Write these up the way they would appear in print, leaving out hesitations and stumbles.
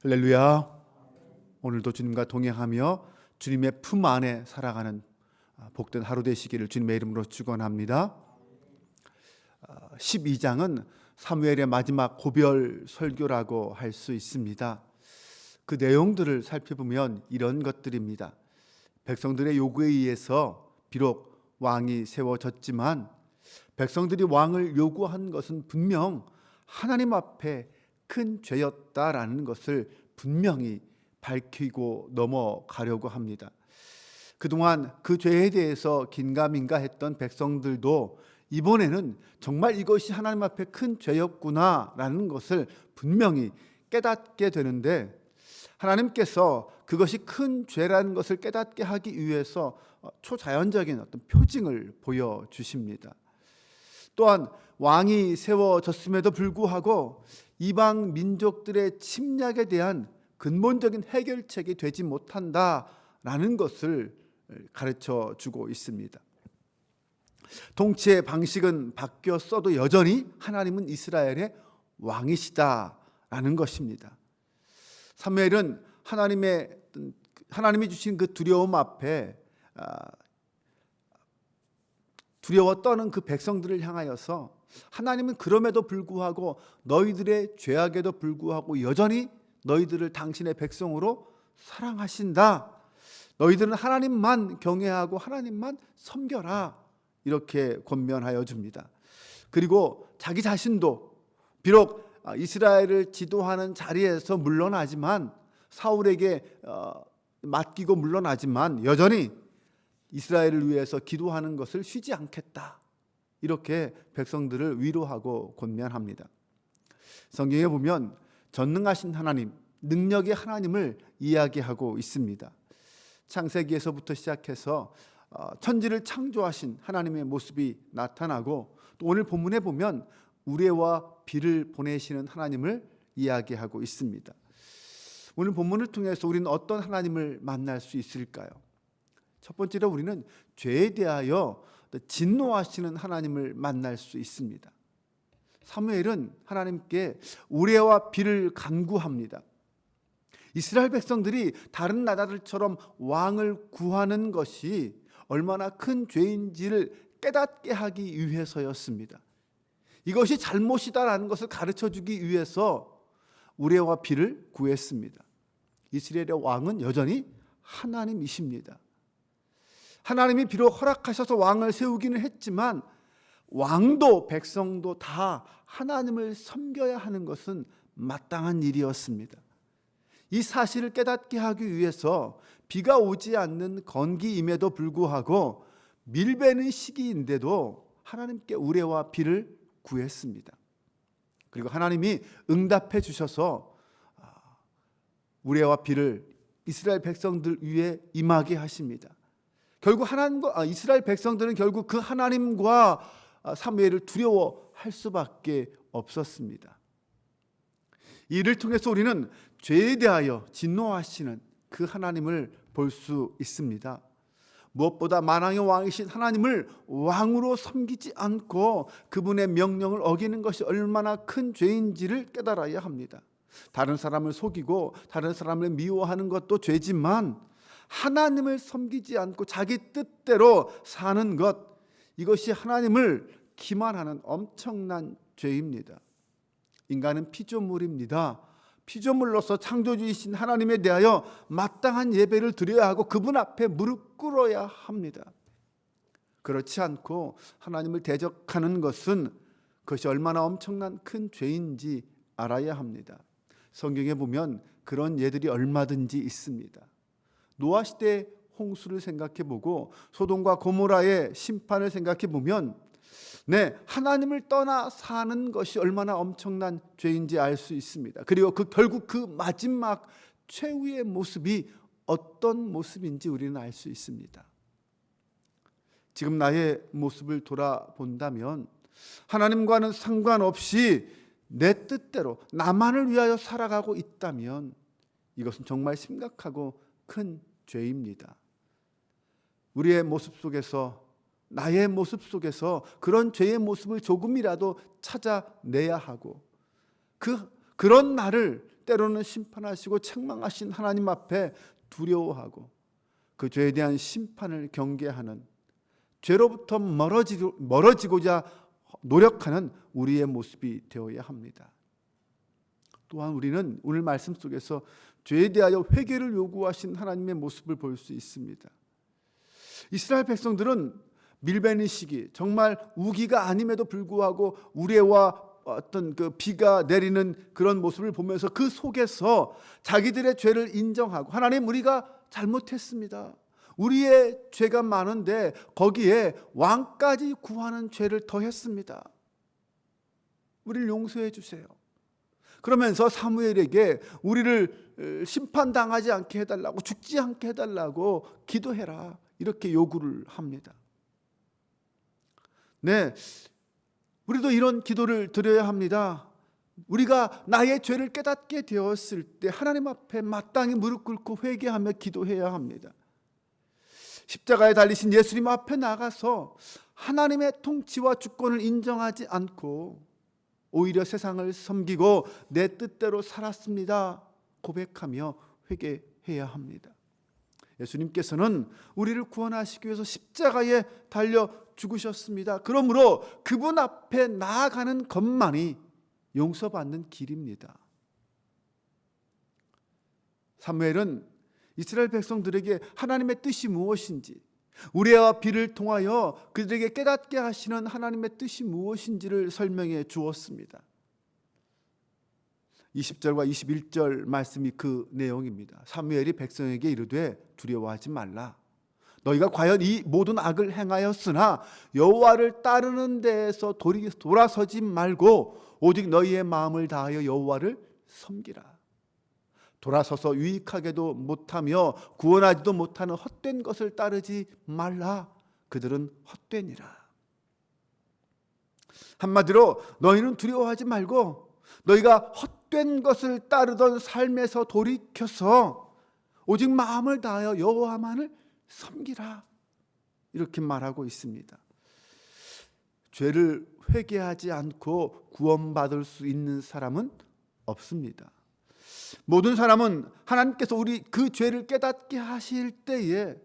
할렐루야. 오늘도 주님과 동행하며 주님의 품 안에 살아가는 복된 하루 되시기를 주님의 이름으로 축원합니다. 12장은 사무엘의 마지막 고별 설교라고 할 수 있습니다. 그 내용들을 살펴보면 이런 것들입니다. 백성들의 요구에 의해서 비록 왕이 세워졌지만 백성들이 왕을 요구한 것은 분명 하나님 앞에 큰 죄였다라는 것을 분명히 밝히고 넘어가려고 합니다. 그동안 그 죄에 대해서 긴가민가 했던 백성들도 이번에는 정말 이것이 하나님 앞에 큰 죄였구나라는 것을 분명히 깨닫게 되는데, 하나님께서 그것이 큰 죄라는 것을 깨닫게 하기 위해서 초자연적인 어떤 표징을 보여주십니다. 또한 왕이 세워졌음에도 불구하고 이방 민족들의 침략에 대한 근본적인 해결책이 되지 못한다라는 것을 가르쳐 주고 있습니다. 통치의 방식은 바뀌었어도 여전히 하나님은 이스라엘의 왕이시다라는 것입니다. 사무엘은 하나님이 주신 그 두려움 앞에 두려워 떠는 그 백성들을 향하여서 하나님은 그럼에도 불구하고 너희들의 죄악에도 불구하고 여전히 너희들을 당신의 백성으로 사랑하신다. 너희들은 하나님만 경외하고 하나님만 섬겨라. 이렇게 권면하여 줍니다. 그리고 자기 자신도 비록 이스라엘을 지도하는 자리에서 물러나지만, 사울에게 맡기고 물러나지만 여전히 이스라엘을 위해서 기도하는 것을 쉬지 않겠다. 이렇게 백성들을 위로하고 권면합니다. 성경에 보면 전능하신 하나님, 능력의 하나님을 이야기하고 있습니다. 창세기에서부터 시작해서 천지를 창조하신 하나님의 모습이 나타나고, 또 오늘 본문에 보면 우레와 비를 보내시는 하나님을 이야기하고 있습니다. 오늘 본문을 통해서 우리는 어떤 하나님을 만날 수 있을까요? 첫 번째로 우리는 죄에 대하여 진노하시는 하나님을 만날 수 있습니다. 사무엘은 하나님께 우레와 비를 간구합니다. 이스라엘 백성들이 다른 나라들처럼 왕을 구하는 것이 얼마나 큰 죄인지를 깨닫게 하기 위해서였습니다. 이것이 잘못이다라는 것을 가르쳐주기 위해서 우레와 비를 구했습니다. 이스라엘의 왕은 여전히 하나님이십니다. 하나님이 비록 허락하셔서 왕을 세우기는 했지만 왕도 백성도 다 하나님을 섬겨야 하는 것은 마땅한 일이었습니다. 이 사실을 깨닫게 하기 위해서 비가 오지 않는 건기임에도 불구하고 밀베는 시기인데도 하나님께 우레와 비를 구했습니다. 그리고 하나님이 응답해 주셔서 우레와 비를 이스라엘 백성들 위에 임하게 하십니다. 결국 이스라엘 백성들은 결국 그 하나님과 사무엘을 두려워할 수밖에 없었습니다. 이를 통해서 우리는 죄에 대하여 진노하시는 그 하나님을 볼 수 있습니다. 무엇보다 만왕의 왕이신 하나님을 왕으로 섬기지 않고 그분의 명령을 어기는 것이 얼마나 큰 죄인지를 깨달아야 합니다. 다른 사람을 속이고 다른 사람을 미워하는 것도 죄지만 하나님을 섬기지 않고 자기 뜻대로 사는 것, 이것이 하나님을 기만하는 엄청난 죄입니다. 인간은 피조물입니다. 피조물로서 창조주이신 하나님에 대하여 마땅한 예배를 드려야 하고 그분 앞에 무릎 꿇어야 합니다. 그렇지 않고 하나님을 대적하는 것은 그것이 얼마나 엄청난 큰 죄인지 알아야 합니다. 성경에 보면 그런 예들이 얼마든지 있습니다. 노아 시대 홍수를 생각해보고 소돔과 고모라의 심판을 생각해보면 하나님을 떠나 사는 것이 얼마나 엄청난 죄인지 알 수 있습니다. 그리고 결국 그 마지막 최후의 모습이 어떤 모습인지 우리는 알 수 있습니다. 지금 나의 모습을 돌아본다면 하나님과는 상관없이 내 뜻대로 나만을 위하여 살아가고 있다면 이것은 정말 심각하고 큰 죄입니다. 우리의 모습 속에서, 나의 모습 속에서 그런 죄의 모습을 조금이라도 찾아내야 하고 그런 나를 때로는 심판하시고 책망하신 하나님 앞에 두려워하고 그 죄에 대한 심판을 경계하는, 죄로부터 멀어지고자 노력하는 우리의 모습이 되어야 합니다. 또한 우리는 오늘 말씀 속에서 죄에 대하여 회개를 요구하신 하나님의 모습을 볼 수 있습니다. 이스라엘 백성들은 밀베니 시기, 정말 우기가 아님에도 불구하고 우레와 어떤 그 비가 내리는 그런 모습을 보면서 그 속에서 자기들의 죄를 인정하고, 하나님, 우리가 잘못했습니다. 우리의 죄가 많은데 거기에 왕까지 구하는 죄를 더했습니다. 우리를 용서해 주세요. 그러면서 사무엘에게 우리를 심판당하지 않게 해달라고, 죽지 않게 해달라고 기도해라, 이렇게 요구를 합니다. 네, 우리도 이런 기도를 드려야 합니다. 우리가 나의 죄를 깨닫게 되었을 때 하나님 앞에 마땅히 무릎 꿇고 회개하며 기도해야 합니다. 십자가에 달리신 예수님 앞에 나가서 하나님의 통치와 주권을 인정하지 않고 오히려 세상을 섬기고 내 뜻대로 살았습니다 고백하며 회개해야 합니다. 예수님께서는 우리를 구원하시기 위해서 십자가에 달려 죽으셨습니다. 그러므로 그분 앞에 나아가는 것만이 용서받는 길입니다. 사무엘은 이스라엘 백성들에게 하나님의 뜻이 무엇인지, 우레와 비를 통하여 그들에게 깨닫게 하시는 하나님의 뜻이 무엇인지를 설명해 주었습니다. 20절과 21절 말씀이 그 내용입니다. 사무엘이 백성에게 이르되 두려워하지 말라. 너희가 과연 이 모든 악을 행하였으나 여호와를 따르는 데에서 돌아서지 말고 오직 너희의 마음을 다하여 여호와를 섬기라. 돌아서서 유익하게도 못하며 구원하지도 못하는 헛된 것을 따르지 말라. 그들은 헛되니라. 한마디로 너희는 두려워하지 말고 너희가 헛된 것을 따르던 삶에서 돌이켜서 오직 마음을 다하여 여호와만을 섬기라, 이렇게 말하고 있습니다. 죄를 회개하지 않고 구원받을 수 있는 사람은 없습니다. 모든 사람은 하나님께서 우리 그 죄를 깨닫게 하실 때에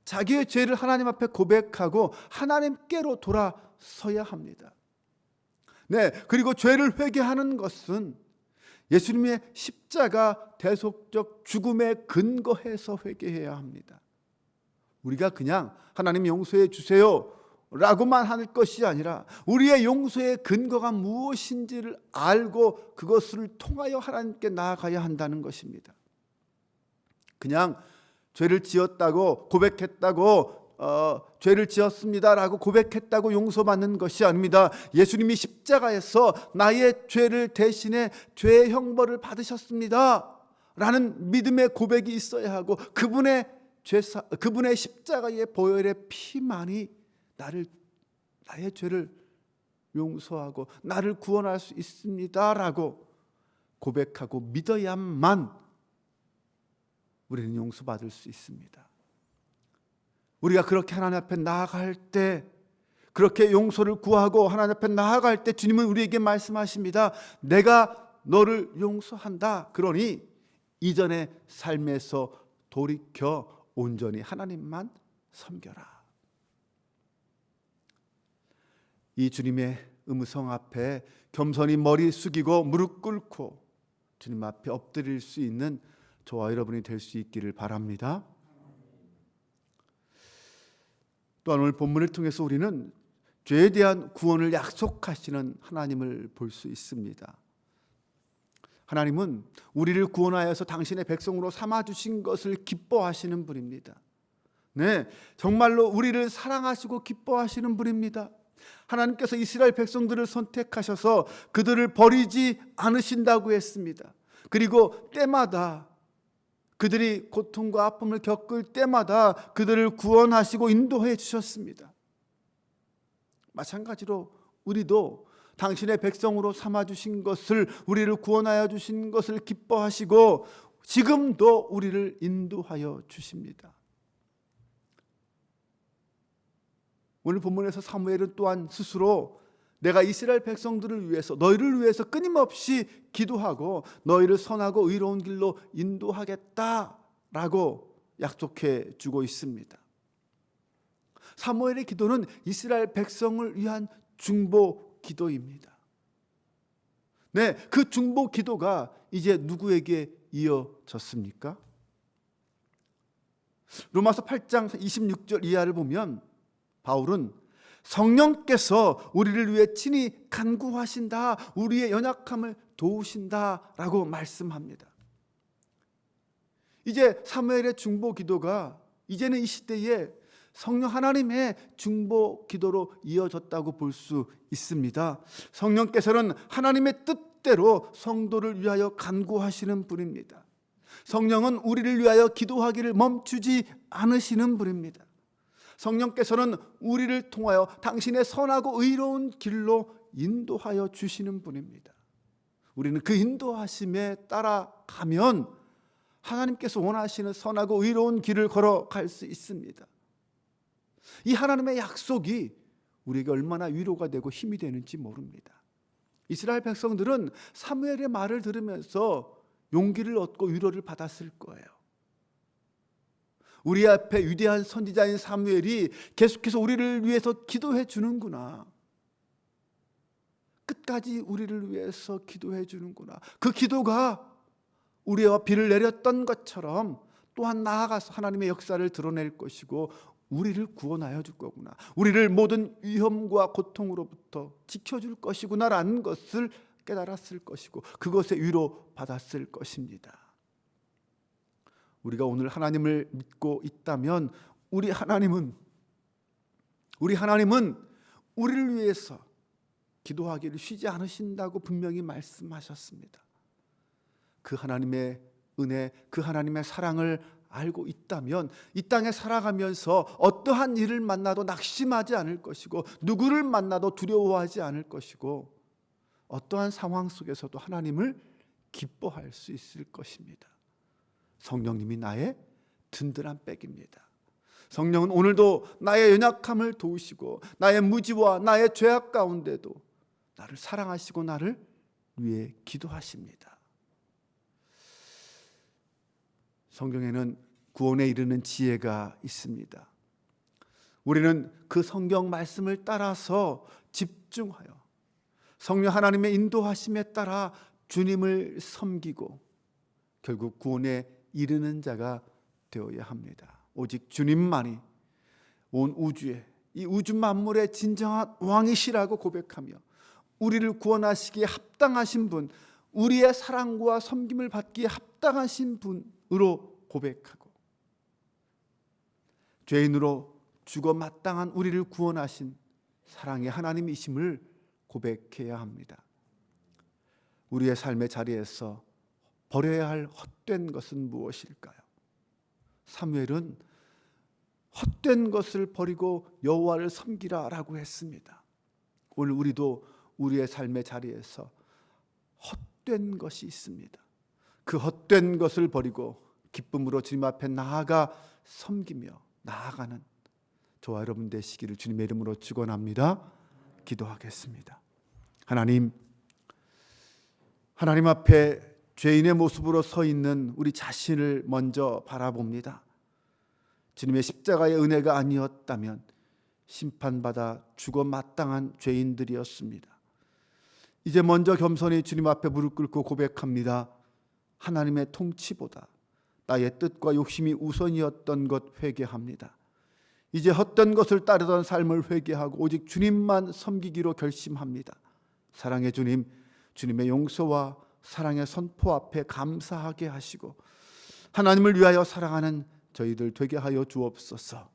자기의 죄를 하나님 앞에 고백하고 하나님께로 돌아서야 합니다. 네, 그리고 죄를 회개하는 것은 예수님의 십자가 대속적 죽음에 근거해서 회개해야 합니다. 우리가 그냥 하나님 용서해 주세요 라고만 할 것이 아니라 우리의 용서의 근거가 무엇인지를 알고 그것을 통하여 하나님께 나아가야 한다는 것입니다. 그냥 죄를 지었다고 고백했다고 죄를 지었습니다라고 고백했다고 용서받는 것이 아닙니다. 예수님이 십자가에서 나의 죄를 대신해 죄의 형벌을 받으셨습니다 라는 믿음의 고백이 있어야 하고, 그분의 십자가의 보혈의 피만이 나의 죄를 용서하고 나를 구원할 수 있습니다라고 고백하고 믿어야만 우리는 용서받을 수 있습니다. 우리가 그렇게 하나님 앞에 나아갈 때, 그렇게 용서를 구하고 하나님 앞에 나아갈 때 주님은 우리에게 말씀하십니다. 내가 너를 용서한다. 그러니 이전의 삶에서 돌이켜 온전히 하나님만 섬겨라. 이 주님의 음성 앞에 겸손히 머리 숙이고 무릎 꿇고 주님 앞에 엎드릴 수 있는 저와 여러분이 될 수 있기를 바랍니다. 또한 오늘 본문을 통해서 우리는 죄에 대한 구원을 약속하시는 하나님을 볼 수 있습니다. 하나님은 우리를 구원하여서 당신의 백성으로 삼아주신 것을 기뻐하시는 분입니다. 네, 정말로 우리를 사랑하시고 기뻐하시는 분입니다. 하나님께서 이스라엘 백성들을 선택하셔서 그들을 버리지 않으신다고 했습니다. 그리고 때마다 그들이 고통과 아픔을 겪을 때마다 그들을 구원하시고 인도해 주셨습니다. 마찬가지로 우리도 당신의 백성으로 삼아주신 것을, 우리를 구원하여 주신 것을 기뻐하시고 지금도 우리를 인도하여 주십니다. 오늘 본문에서 사무엘은 또한 스스로 내가 이스라엘 백성들을 위해서, 너희를 위해서 끊임없이 기도하고 너희를 선하고 의로운 길로 인도하겠다라고 약속해 주고 있습니다. 사무엘의 기도는 이스라엘 백성을 위한 중보 기도입니다. 네, 그 중보 기도가 이제 누구에게 이어졌습니까? 로마서 8장 26절 이하를 보면 바울은 성령께서 우리를 위해 친히 간구하신다, 우리의 연약함을 도우신다라고 말씀합니다. 이제 사무엘의 중보 기도가 이제는 이 시대에 성령 하나님의 중보 기도로 이어졌다고 볼 수 있습니다. 성령께서는 하나님의 뜻대로 성도를 위하여 간구하시는 분입니다. 성령은 우리를 위하여 기도하기를 멈추지 않으시는 분입니다. 성령께서는 우리를 통하여 당신의 선하고 의로운 길로 인도하여 주시는 분입니다. 우리는 그 인도하심에 따라가면 하나님께서 원하시는 선하고 의로운 길을 걸어갈 수 있습니다. 이 하나님의 약속이 우리에게 얼마나 위로가 되고 힘이 되는지 모릅니다. 이스라엘 백성들은 사무엘의 말을 들으면서 용기를 얻고 위로를 받았을 거예요. 우리 앞에 위대한 선지자인 사무엘이 계속해서 우리를 위해서 기도해 주는구나. 끝까지 우리를 위해서 기도해 주는구나. 그 기도가 우리와 비를 내렸던 것처럼 또한 나아가서 하나님의 역사를 드러낼 것이고 우리를 구원하여 줄 거구나. 우리를 모든 위험과 고통으로부터 지켜줄 것이구나라는 것을 깨달았을 것이고 그것에 위로받았을 것입니다. 우리가 오늘 하나님을 믿고 있다면 우리 하나님은 우리를 위해서 기도하기를 쉬지 않으신다고 분명히 말씀하셨습니다. 그 하나님의 은혜, 그 하나님의 사랑을 알고 있다면 이 땅에 살아가면서 어떠한 일을 만나도 낙심하지 않을 것이고 누구를 만나도 두려워하지 않을 것이고 어떠한 상황 속에서도 하나님을 기뻐할 수 있을 것입니다. 성령님이 나의 든든한 백입니다. 성령은 오늘도 나의 연약함을 도우시고 나의 무지와 나의 죄악 가운데도 나를 사랑하시고 나를 위해 기도하십니다. 성경에는 구원에 이르는 지혜가 있습니다. 우리는 그 성경 말씀을 따라서 집중하여 성령 하나님의 인도하심에 따라 주님을 섬기고 결국 구원에 이르는 자가 되어야 합니다. 오직 주님만이 온 우주에 이 우주 만물의 진정한 왕이시라고 고백하며 우리를 구원하시기에 합당하신 분, 우리의 사랑과 섬김을 받기에 합당하신 분으로 고백하고 죄인으로 죽어 마땅한 우리를 구원하신 사랑의 하나님이심을 고백해야 합니다. 우리의 삶의 자리에서 버려야 할 헛된 것은 무엇일까요? 사무엘은 헛된 것을 버리고 여호와를 섬기라라고 했습니다. 오늘 우리도 우리의 삶의 자리에서 헛된 것이 있습니다. 그 헛된 것을 버리고 기쁨으로 주님 앞에 나아가 섬기며 나아가는 저와 여러분 되시기를 주님의 이름으로 축원합니다. 기도하겠습니다. 하나님 앞에 죄인의 모습으로 서 있는 우리 자신을 먼저 바라봅니다. 주님의 십자가의 은혜가 아니었다면 심판받아 죽어 마땅한 죄인들이었습니다. 이제 먼저 겸손히 주님 앞에 무릎 꿇고 고백합니다. 하나님의 통치보다 나의 뜻과 욕심이 우선이었던 것 회개합니다. 이제 헛된 것을 따르던 삶을 회개하고 오직 주님만 섬기기로 결심합니다. 사랑의 주님, 주님의 용서와 사랑의 선포 앞에 감사하게 하시고 하나님을 위하여 사랑하는 저희들 되게 하여 주옵소서.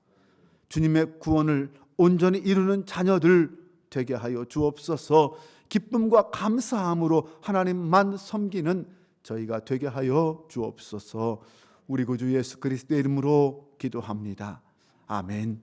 주님의 구원을 온전히 이루는 자녀들 되게 하여 주옵소서. 기쁨과 감사함으로 하나님만 섬기는 저희가 되게 하여 주옵소서. 우리 구주 예수 그리스도의 이름으로 기도합니다. 아멘.